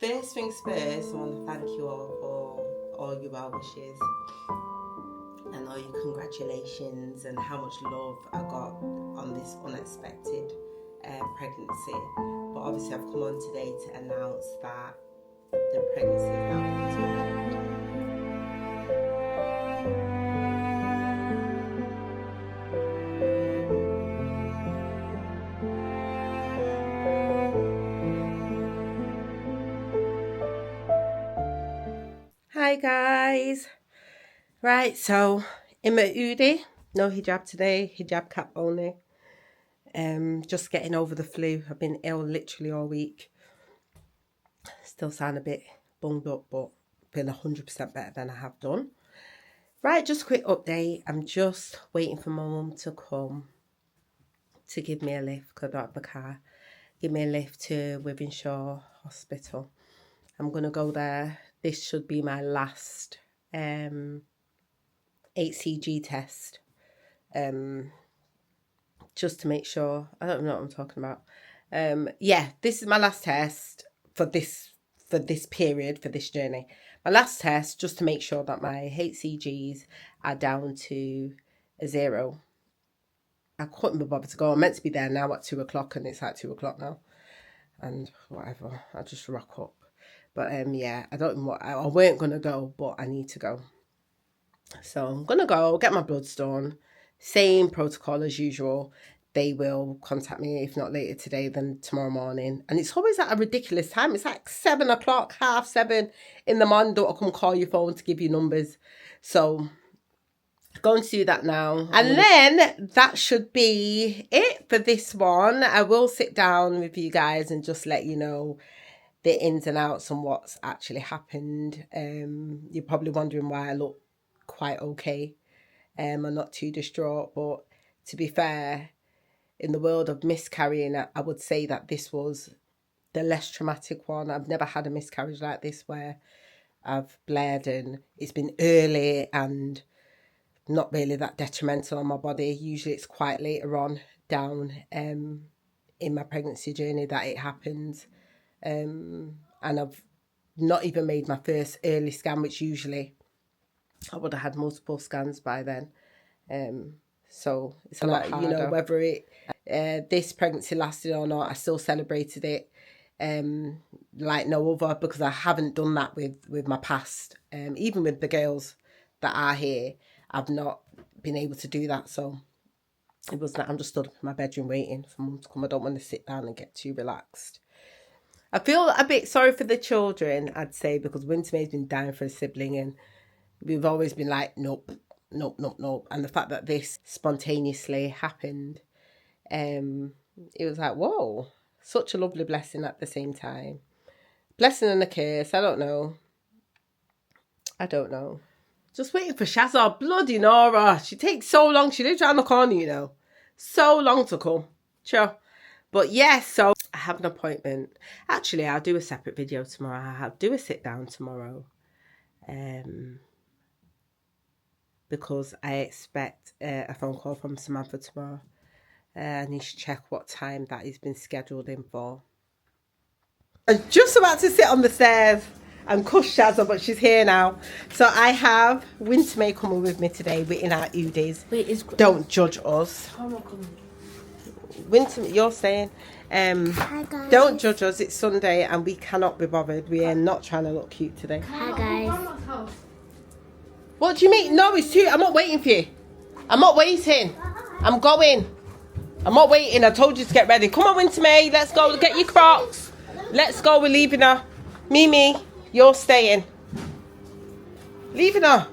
First things first, I want to thank you all for all your well wishes and all your congratulations and how much love I got on this unexpected pregnancy. But obviously I've come on today to announce that the pregnancy is now come to an end. Hi guys. Right, so in my Udi, no hijab today, hijab cap only. Just getting over the flu. I've been ill literally all week. Still sound a bit bunged up, but feel 100% better than I have done. Right, just a quick update. I'm just waiting for my mum to come to give me a lift because I don't have a car. Give me a lift to Wivenshaw Hospital. I'm going to go there. This should be my last HCG test. Just to make sure. I don't know what I'm talking about. Yeah, this is my last test for this period, for this journey. My last test, just to make sure that my HCGs are down to a 0. I couldn't be bothered to go. I'm meant to be there now at 2 o'clock and it's at 2 o'clock now. And whatever, I'll just rock up. But yeah, I weren't going to go, but I need to go. So I'm going to go, get my bloods done. Same protocol as usual. They will contact me, if not later today, then tomorrow morning. And it's always at a ridiculous time. It's like 7 o'clock, 7:30 in the morning. Don't come call your phone to give you numbers. So going to do that now. And then that should be it for this one. I will sit down with you guys and just let you know the ins and outs and what's actually happened. You're probably wondering why I look quite okay. I'm not too distraught, but to be fair, in the world of miscarrying, I would say that this was the less traumatic one. I've never had a miscarriage like this where I've bled and it's been early and not really that detrimental on my body. Usually it's quite later on down in my pregnancy journey that it happens. And I've not even made my first early scan, which usually I would have had multiple scans by then. So it's a lot harder. You know, whether this pregnancy lasted or not, I still celebrated it like no other, because I haven't done that with my past. Even with the girls that are here, I've not been able to do that. So it was that I'm just stood up in my bedroom waiting for mum to come. I don't want to sit down and get too relaxed. I feel a bit sorry for the children, I'd say, because Wintermay's been dying for a sibling and we've always been like, nope. And the fact that this spontaneously happened, it was like, whoa, such a lovely blessing at the same time. Blessing and a curse, I don't know. Just waiting for Shazza. Bloody Nora. She takes so long. She lives around the corner, you know. So long to come. Sure. But yes, so I have an appointment. Actually, I'll do a separate video tomorrow. I'll do a sit down tomorrow. Because I expect a phone call from Samantha tomorrow. I need to check what time that has been scheduled in for. I'm just about to sit on the stairs and cuss Shazza, but she's here now. So I have Wintermay coming with me today. We're in our Udis. Wait, don't judge us. I'm not coming. Wintermay, you're staying. Hi guys. Don't judge us. It's Sunday and we cannot be bothered. We are not trying to look cute today. Hi guys. What do you mean? No, it's too. I'm not waiting for you. I'm not waiting. I'm going. I'm not waiting. I told you to get ready. Come on, Wintermay. Let's go. Get your Crocs. Let's go. We're leaving her. Mimi, you're staying. Leaving her.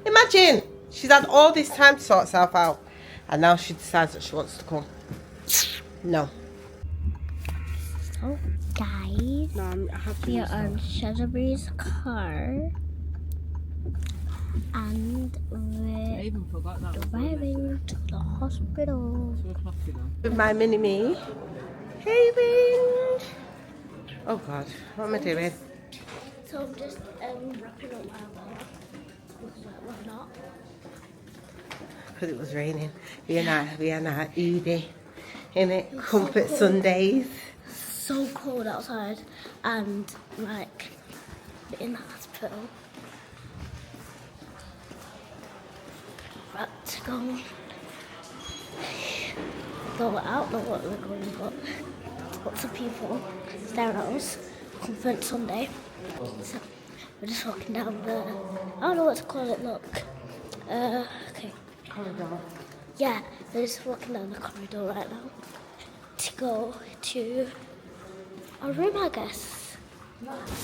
Imagine. She's had all this time to sort herself out. And now she decides that she wants to come. No. Oh, guys. No, we are on Shazza's car. And we're driving to the hospital. With my mini-me. Hey, Wind. Oh, God. What am I doing? So I'm just wrapping up my bag. Why not? Because it was raining. We are now Edie. In it. Comfort Sundays. so cold outside and like in the hospital. About to go out, not what we're going, but lots of people staring at us. Conference Sunday. So we're just walking down the, I don't know what to call it, look. Okay. Corridor. Yeah, we're just walking down the corridor right now to go to our room, I guess.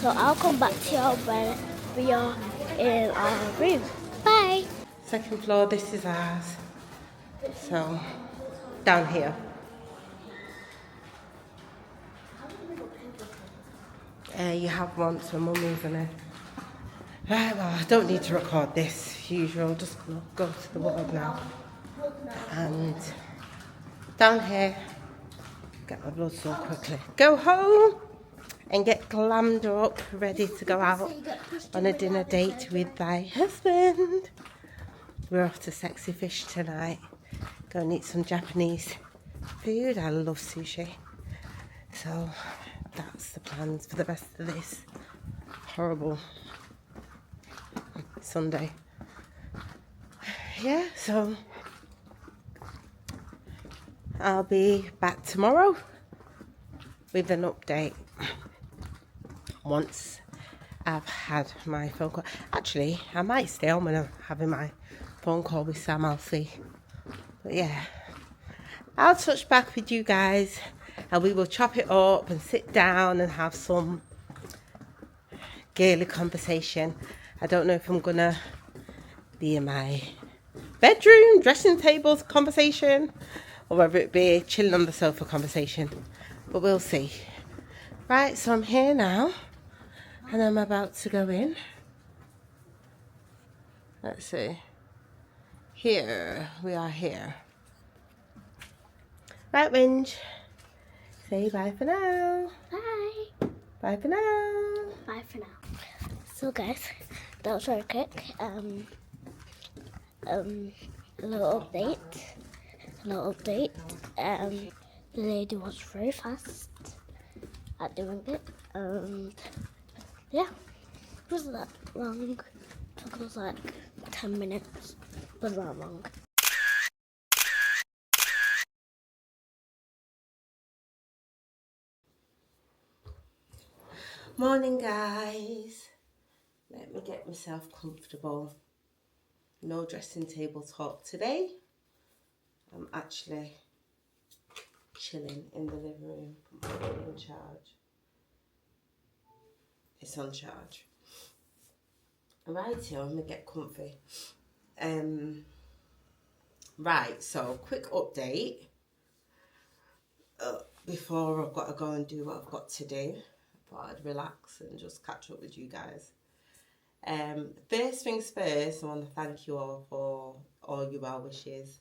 So I'll come back to y'all when we are in our room. Bye. Second floor, this is ours. So, down here. You have one, so mum isn't it? Right, well, I don't need to record this. Usual, just gonna go to the ward now. And down here, get my blood so quickly. Go home and get glammed up, ready to go out on a dinner date with thy husband. We're off to Sexy Fish tonight. Go and eat some Japanese food. I love sushi. So that's the plans for the rest of this horrible Sunday. Yeah, so I'll be back tomorrow with an update once I've had my phone call. Actually, I might stay on when I'm having my phone call with Sam, I'll see. But yeah, I'll touch back with you guys and we will chop it up and sit down and have some girly conversation. I don't know if I'm gonna be in my bedroom, dressing tables conversation, or whether it be chilling on the sofa conversation, but we'll see. Right, so I'm here now and I'm about to go in. Let's see. Here, we are here. Right, Winge. Say bye for now. Bye. Bye for now. Bye for now. So guys, that was very quick. A little update. The lady was very fast at doing it. Yeah, it wasn't that long. It took us like 10 minutes. It wasn't that long. Morning, guys. Let me get myself comfortable. No dressing table talk today. I'm actually chilling in the living room. I'm in charge. It's on charge. Right, here, I'm gonna get comfy. Right, so quick update before I've got to go and do what I've got to do. I thought I'd relax and just catch up with you guys. First things first, I want to thank you all for all your well wishes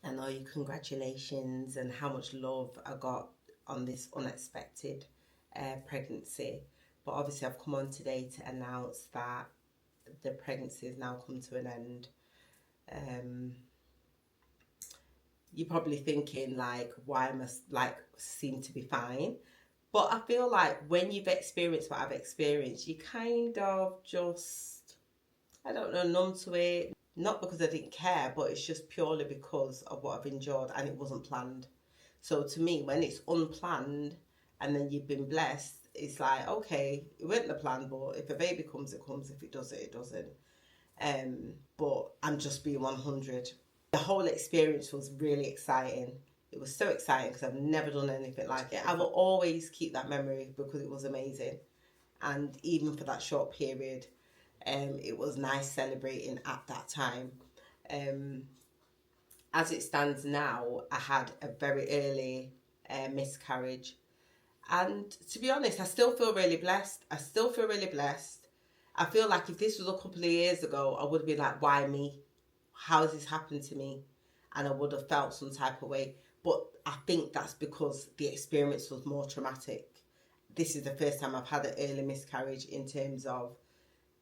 and all your congratulations and how much love I got on this unexpected pregnancy. But obviously I've come on today to announce that the pregnancy has now come to an end. You're probably thinking like, why must like seem to be fine? But I feel like when you've experienced what I've experienced, you kind of just, I don't know, numb to it. Not because I didn't care, but it's just purely because of what I've endured and it wasn't planned. So to me, when it's unplanned and then you've been blessed, it's like, okay, it wasn't the plan, but if a baby comes, it comes. If it doesn't, it doesn't. But I'm just being 100. The whole experience was really exciting. It was so exciting because I've never done anything like it. I will always keep that memory because it was amazing. And even for that short period, it was nice celebrating at that time. As it stands now, I had a very early miscarriage. And to be honest, I still feel really blessed. I feel like if this was a couple of years ago, I would have been like, why me? How has this happened to me? And I would have felt some type of way. But I think that's because the experience was more traumatic. This is the first time I've had an early miscarriage in terms of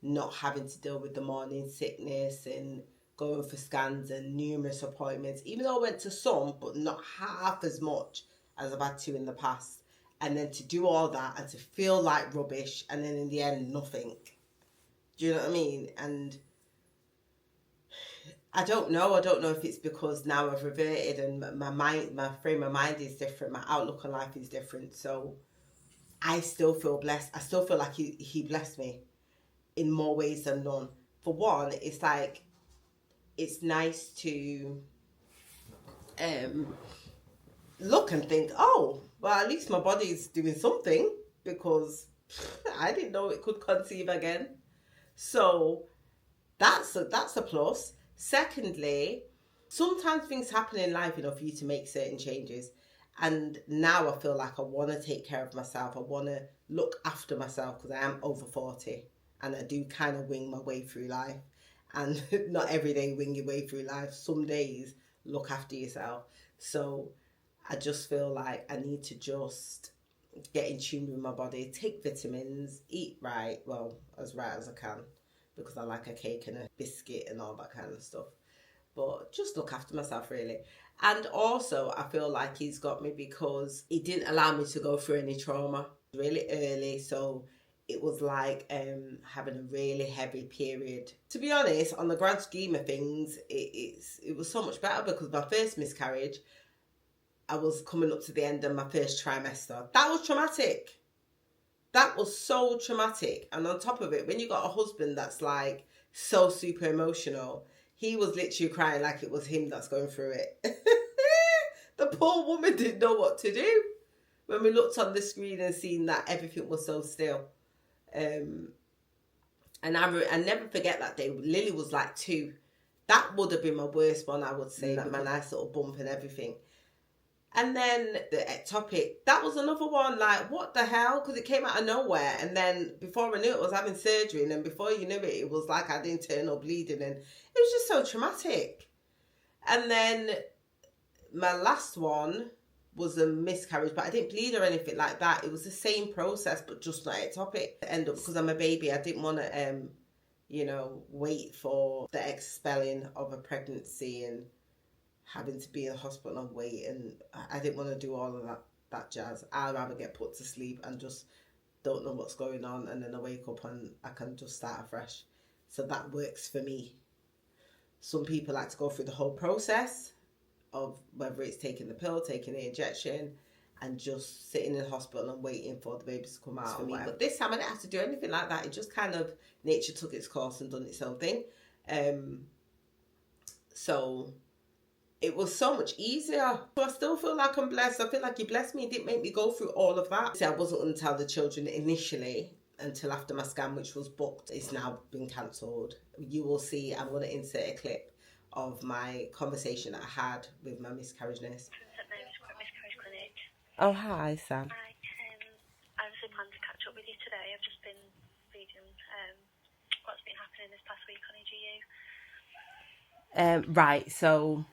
not having to deal with the morning sickness and going for scans and numerous appointments. Even though I went to some, but not half as much as I've had to in the past. and then to do all that and to feel like rubbish, and then in the end, nothing. Do you know what I mean? And I don't know if it's because now I've reverted and my frame of mind is different, my outlook on life is different. So I still feel blessed. I still feel like he blessed me in more ways than none. For one, it's like, it's nice to look and think, oh, well, at least my body's doing something, because I didn't know it could conceive again. So that's a plus. Secondly, sometimes things happen in life, for you to make certain changes. And now I feel like I want to take care of myself. I want to look after myself, because I am over 40 and I do kind of wing my way through life. And not every day wing your way through life. Some days look after yourself. So I just feel like I need to just get in tune with my body, take vitamins, eat right, well, as right as I can, because I like a cake and a biscuit and all that kind of stuff. But just look after myself, really. And also, I feel like he's got me because he didn't allow me to go through any trauma really early. So it was like having a really heavy period. To be honest, on the grand scheme of things, it was so much better, because my first miscarriage, I was coming up to the end of my first trimester. That was traumatic. That was so traumatic. And on top of it, when you got a husband that's like so super emotional, he was literally crying like it was him that's going through it. The poor woman didn't know what to do when we looked on the screen and seen that everything was so still. And I never forget that day. Lily was like 2. That would have been my worst one, I would say. That my nice little bump and everything. And then the ectopic, that was another one, like, what the hell? Because it came out of nowhere. And then before I knew it, I was having surgery. And then before you knew it, it was like I had internal bleeding. And it was just so traumatic. And then my last one was a miscarriage, but I didn't bleed or anything like that. It was the same process, but just not ectopic. End up, because I'm a baby, I didn't want to, wait for the expelling of a pregnancy and having to be in the hospital and wait, and I didn't want to do all of that jazz. I'd rather get put to sleep and just don't know what's going on, and then I wake up and I can just start afresh. So that works for me. Some people like to go through the whole process of whether it's taking the pill, taking the injection, and just sitting in the hospital and waiting for the baby to come out. For me, but this time I didn't have to do anything like that. It just kind of, nature took its course and done its own thing. So it was so much easier. So I still feel like I'm blessed. I feel like he blessed me. He didn't make me go through all of that. See, I wasn't going to tell the children initially until after my scan, which was booked. It's now been cancelled. You will see, I'm going to insert a clip of my conversation that I had with my miscarriage nurse. Miscarriage clinic. Oh, hi, Sam. Hi. I obviously plan to catch up with you today. I've just been reading what's been happening this past week on EGU. Right, so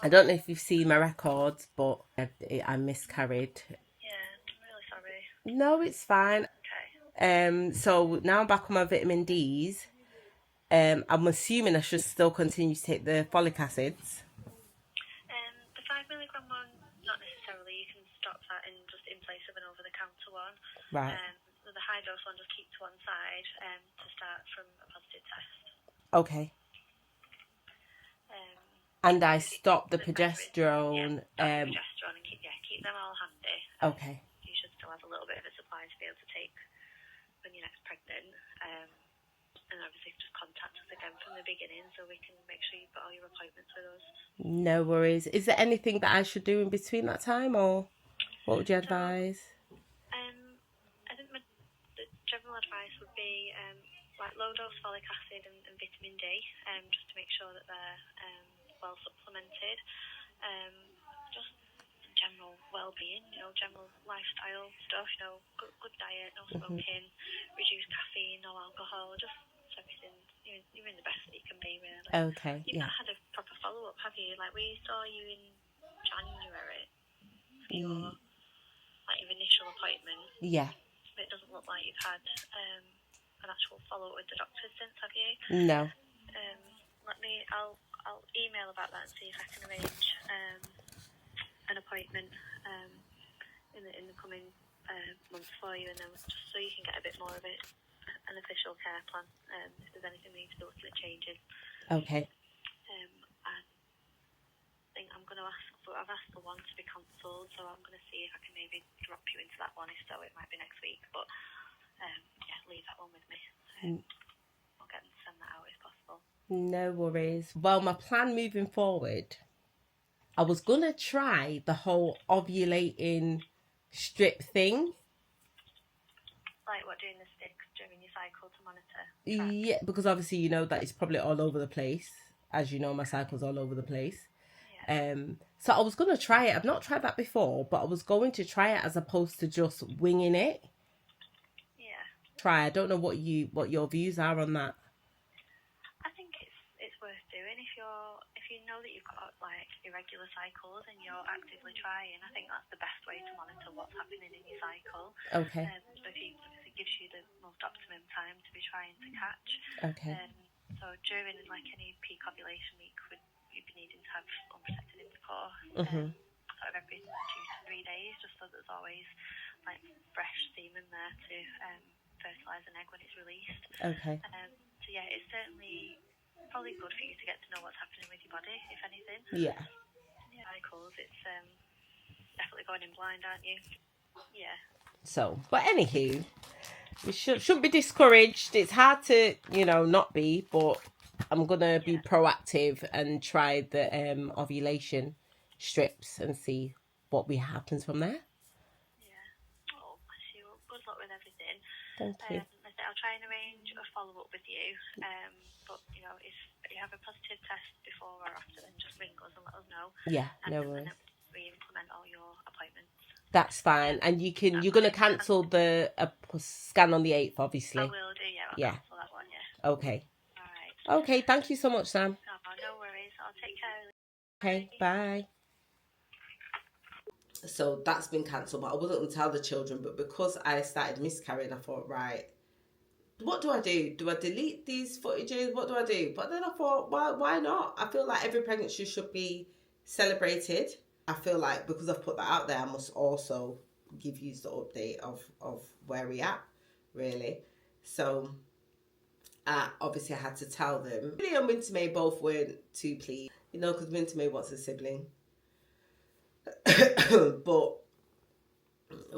I don't know if you've seen my records, but I miscarried. Yeah, I'm really sorry. No, it's fine. Okay. So now I'm back on my vitamin D's. I'm assuming I should still continue to take the folic acids. The 5 milligram one, not necessarily. You can stop that in place of an over-the-counter one. Right. The high dose one just keep to one side to start from a positive test. Okay. And I stopped the progesterone. Yeah, stop the progesterone and keep them all handy. Okay. You should still have a little bit of a supply to be able to take when you're next pregnant. And obviously just contact us again from the beginning so we can make sure you've got all your appointments with us. No worries. Is there anything that I should do in between that time, or what would you advise? I think the general advice would be like low dose folic acid and vitamin D, just to make sure that they're well supplemented. Just general well-being, general lifestyle stuff, good diet, no smoking, reduce caffeine, no alcohol, just everything. You're in the best that you can be, really. Okay. You've not had a proper follow-up, have you? Like, we saw you in January for your initial appointment. Yeah. It doesn't look like you've had an actual follow-up with the doctor since, have you? No. I'll email about that and see if I can arrange an appointment in the coming months for you, and then just so you can get a bit more of it, an official care plan. If there's anything we need to be looking at changes. Okay. I think I'm going to ask. I've asked for one to be cancelled, so I'm going to see if I can maybe drop you into that one. If so, it might be next week. But yeah, leave that one with me. I'll get them to send that out if possible. No worries. Well, my plan moving forward, I was going to try the whole ovulating strip thing. Like what, doing the sticks during your cycle to monitor? Yeah, because obviously you know that it's probably all over the place. As you know, my cycle's all over the place. Yeah. So I was going to try it. I've not tried that before, but I was going to try it as opposed to just winging it. Yeah. Try. I don't know what your views are on that. I think it's worth doing if you know that you've got like irregular cycles and you're actively trying. I think that's the best way to monitor what's happening in your cycle. Okay. So if it gives you the most optimum time to be trying to catch. Okay. So during like any peak ovulation week, you'd be needing to have unprotected intercourse sort of every 2 to 3 days, just so there's always like fresh semen there to fertilise an egg when it's released. Okay. So yeah, it's certainly probably good for you to get to know what's happening with your body, if anything. Yeah. Cycles, it's definitely going in blind, aren't you? Yeah. So, but anywho, we shouldn't be discouraged. It's hard to, not be, but I'm gonna be proactive and try the ovulation strips and see what happens from there. Yeah. Oh, bless you. Well, good luck with everything. Thank you. I'll try and arrange a follow-up with you. But, if you have a positive test before or after, then just ring us and let us know. Yeah, no worries. And then we implement all your appointments. That's fine. And you're going to cancel the scan on the 8th, obviously. I will do, yeah. I'll cancel that one, yeah. Okay. All right. Okay, thank you so much, Sam. No worries. I'll take care. Okay, bye. So that's been cancelled, but I wasn't going to tell the children, but because I started miscarrying, I thought, right, what do I do? Do I delete these footages? What do I do? But then I thought, why not? I feel like every pregnancy should be celebrated. I feel like because I've put that out there, I must also give you the update of where we at, really. So, obviously I had to tell them. Billy and Winter May both weren't too pleased, because Winter May wants a sibling. But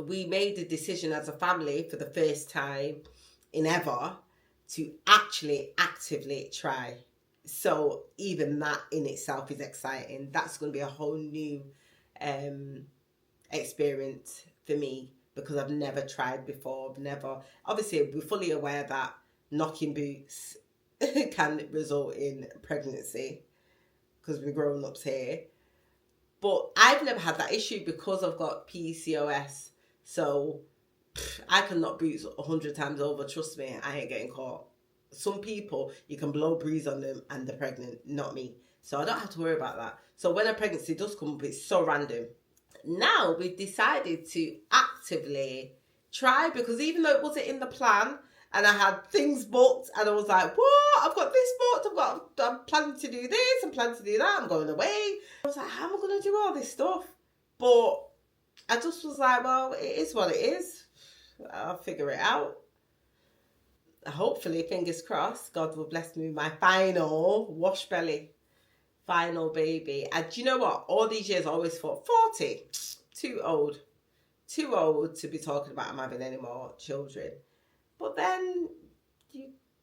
we made the decision as a family for the first time in ever to actually actively try. So even that in itself is exciting. That's going to be a whole new experience for me because I've never tried before. Obviously we're fully aware that knocking boots can result in pregnancy because we're grown ups here. But I've never had that issue because I've got PCOS. So I can knock boots 100 times over. Trust me, I ain't getting caught. Some people, you can blow a breeze on them and they're pregnant, not me. So I don't have to worry about that. So when a pregnancy does come up, it's so random. Now we've decided to actively try because even though it wasn't in the plan and I had things booked and I was like, what? I've got this booked. I'm planning to do this. I'm planning to do that. I'm going away. I was like, how am I going to do all this stuff? But I just was like, well, it is what it is. I'll figure it out. Hopefully, fingers crossed, God will bless me with my final wash belly, final baby. And do you know what? All these years I always thought 40, too old to be talking about I'm having any more children. But then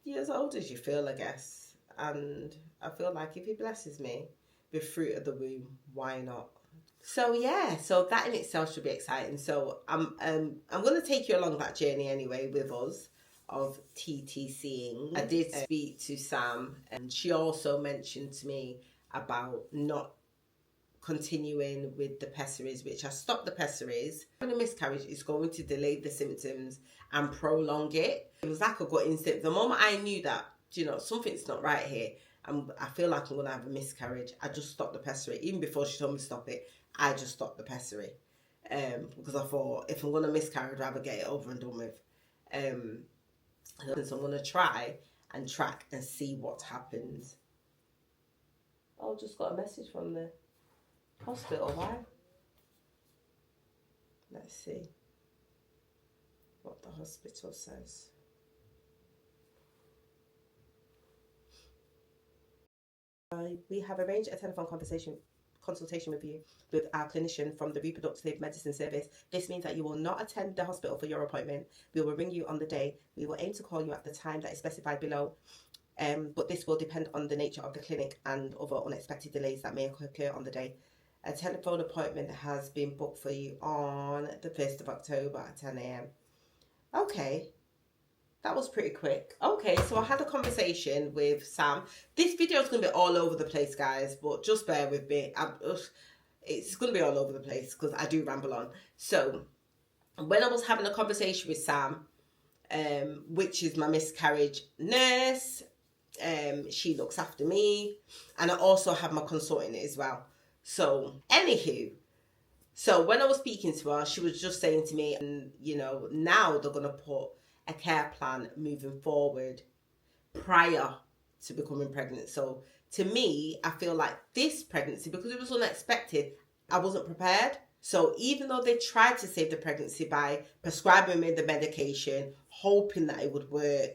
you're as old as you feel, I guess. And I feel like if he blesses me with fruit of the womb, why not? So yeah, so that in itself should be exciting. So I'm going to take you along that journey anyway with us of TTCing. I did speak to Sam and she also mentioned to me about not continuing with the pessaries, which I stopped the pessaries. Having a miscarriage is going to delay the symptoms and prolong it. It was like a gut instinct. The moment I knew that, something's not right here, I feel like I'm going to have a miscarriage, I just stopped the pessary. Even before she told me to stop it, I just stopped the pessary. Because I thought, if I'm going to miscarry, I'd rather get it over and done with. So I'm going to try and track and see what happens. Oh, just got a message from the hospital. Why? Let's see what the hospital says. We have arranged a telephone consultation with you with our clinician from the reproductive medicine service. This means that you will not attend the hospital for your appointment. We will ring you on the day. We will aim to call you at the time that is specified below. But this will depend on the nature of the clinic and other unexpected delays that may occur on the day. A telephone appointment has been booked for you on the 1st of October at 10 a.m. Okay. That was pretty quick. Okay, so I had a conversation with Sam. This video is going to be all over the place, guys, but just bear with me. It's going to be all over the place because I do ramble on. So, when I was having a conversation with Sam, which is my miscarriage nurse, she looks after me, and I also have my consultant as well. So, anywho, so when I was speaking to her, she was just saying to me, and you know, now they're going to put a care plan moving forward prior to becoming pregnant. So to me, I feel like this pregnancy, because it was unexpected, I wasn't prepared. So even though they tried to save the pregnancy by prescribing me the medication, hoping that it would work,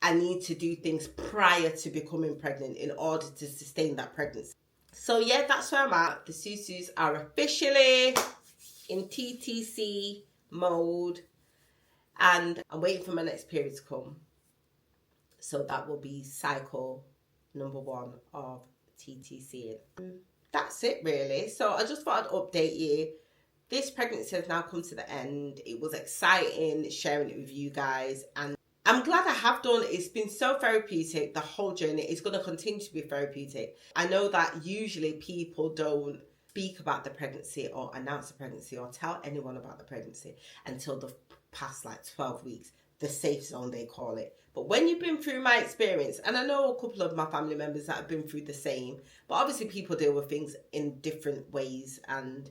I need to do things prior to becoming pregnant in order to sustain that pregnancy. So yeah, that's where I'm at. The Susus are officially in TTC mode. And I'm waiting for my next period to come. So that will be cycle number 1 of TTC. That's it really. So I just thought I'd update you. This pregnancy has now come to the end. It was exciting sharing it with you guys. And I'm glad I have done it. It's been so therapeutic. The whole journey is going to continue to be therapeutic. I know that usually people don't speak about the pregnancy or announce the pregnancy or tell anyone about the pregnancy until the past like 12 weeks, the safe zone they call it. But when you've been through my experience, and I know a couple of my family members that have been through the same, but obviously people deal with things in different ways, and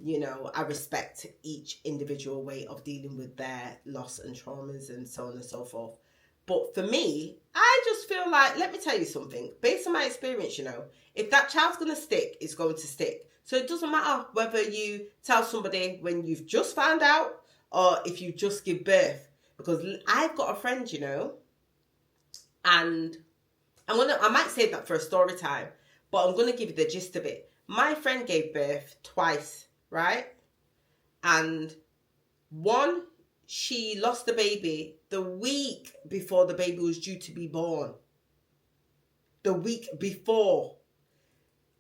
you know, I respect each individual way of dealing with their loss and traumas and so on and so forth. But for me, I just feel like, let me tell you something, based on my experience, you know, if that child's going to stick, it's going to stick. So it doesn't matter whether you tell somebody when you've just found out or if you just give birth. Because I've got a friend, you know, and I might save that for a story time, but I'm going to give you the gist of it. My friend gave birth twice, right? And one, she lost the baby the week before the baby was due to be born. The week before.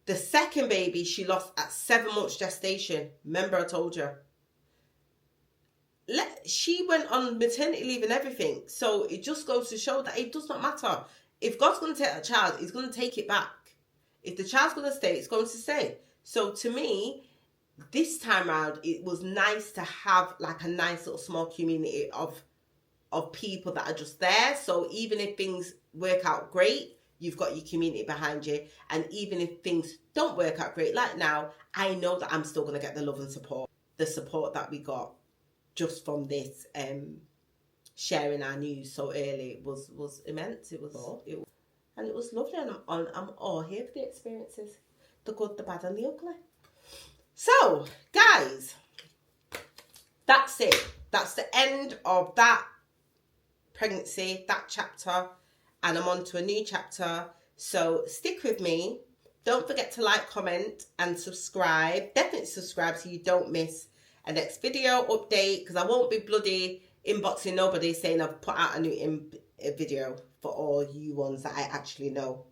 The second baby she lost at 7 months gestation. Remember I told you. She went on maternity leave and everything. So it just goes to show that it does not matter. If God's going to take a child, he's going to take it back. If the child's going to stay, it's going to stay. So to me, this time around, it was nice to have like a nice little small community of people that are just there. So even if things work out great, you've got your community behind you. And even if things don't work out great, like now, I know that I'm still going to get the love and support. The support that we got just from this sharing our news so early was immense. It was lovely, and I'm all here for the experiences, the good, the bad, and the ugly. So, guys, that's it. That's the end of that pregnancy, that chapter, and I'm on to a new chapter. So stick with me. Don't forget to like, comment, and subscribe. Definitely subscribe so you don't miss a next video update, because I won't be bloody inboxing nobody saying I've put out a new video for all you ones that I actually know.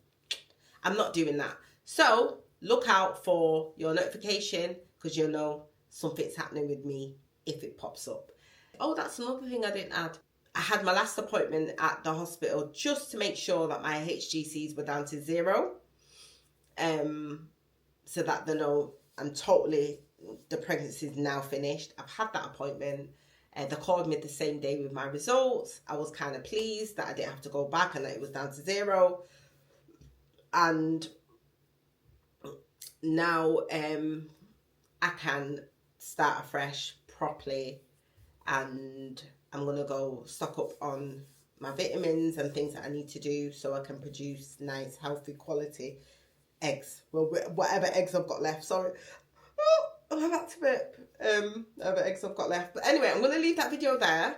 I'm not doing that. So look out for your notification, because you'll know something's happening with me if it pops up. Oh, that's another thing I didn't add. I had my last appointment at the hospital just to make sure that my HGCs were down to 0. So that they know the pregnancy is now finished. I've had that appointment. They called me the same day with my results. I was kind of pleased that I didn't have to go back and that it was down to 0. And now I can start afresh properly, and I'm going to go stock up on my vitamins and things that I need to do so I can produce nice, healthy, quality eggs. Well, whatever eggs I've got left, sorry. I'm about to whip over eggs I've got left. But anyway, I'm going to leave that video there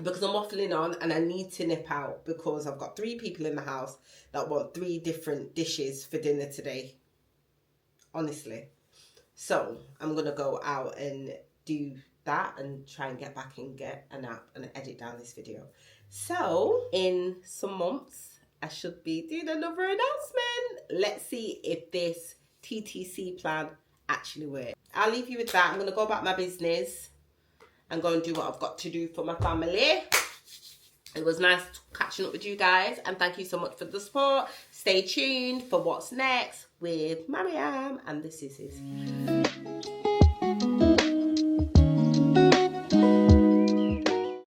because I'm waffling on and I need to nip out because I've got 3 people in the house that want 3 different dishes for dinner today. Honestly. So I'm going to go out and do that and try and get back and get a nap and edit down this video. So in some months, I should be doing another announcement. Let's see if this TTC plan actually works. I'll leave you with that. I'm going to go about my business and go and do what I've got to do for my family. It was nice catching up with you guys, and thank you so much for the support. Stay tuned for what's next with Maryam, and this is his.